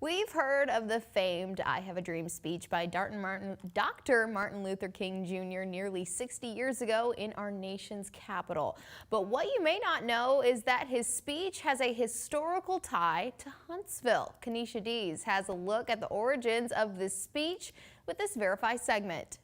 We've heard of the famed "I Have a Dream" speech by Dr. Martin Luther King Jr. nearly 60 years ago in our nation's capital. But what you may not know is that his speech has a historical tie to Huntsville. Kanisha Dees has a look at the origins of this speech with this Verify segment.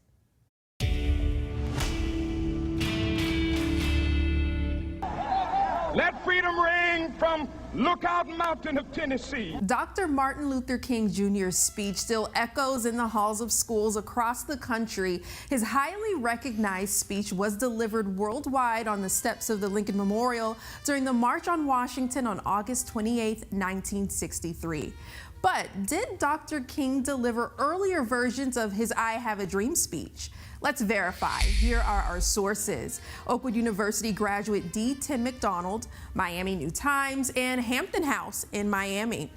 Let freedom ring from Lookout Mountain of Tennessee. Dr. Martin Luther King Jr.'s speech still echoes in the halls of schools across the country. His highly recognized speech was delivered worldwide on the steps of the Lincoln Memorial during the March on Washington on August 28, 1963. But did Dr. King deliver earlier versions of his "I Have a Dream" speech? Let's verify. Here are our sources: Oakwood University graduate D. Tim McDonald, Miami New Times, and Hampton House in Miami.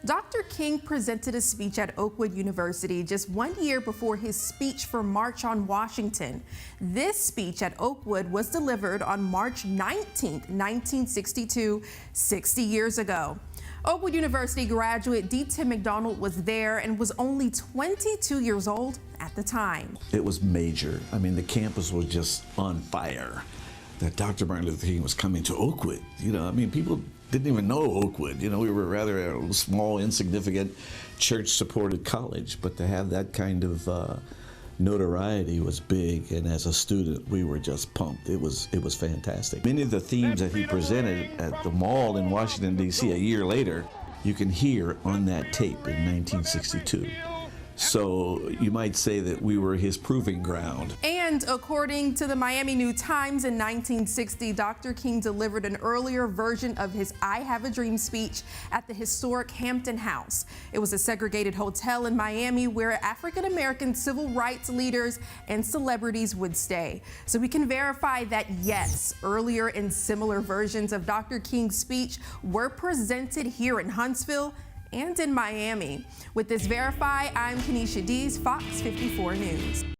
Dr. King presented a speech at Oakwood University just 1 year before his speech for March on Washington. This speech at Oakwood was delivered on March 19, 1962, 60 years ago. Oakwood University graduate D. Tim McDonald was there and was only 22 years old at the time. It was major. I mean, the campus was just on fire that Dr. Martin Luther King was coming to Oakwood. You know, I mean, people didn't even know Oakwood. You know, we were rather a small, insignificant, church-supported college, but to have that kind of notoriety was big, and as a student we were just pumped. It was fantastic. Many of the themes that he presented at the mall in Washington, D.C. a year later, you can hear on that tape in 1962. So you might say that we were his proving ground. And according to the Miami New Times, in 1960, Dr. King delivered an earlier version of his "I Have a Dream" speech at the historic Hampton House. It was a segregated hotel in Miami where African-American civil rights leaders and celebrities would stay. So we can verify that, yes, earlier and similar versions of Dr. King's speech were presented here in Huntsville and in Miami. With this Verify, I'm Kanisha Dees, Fox 54 News.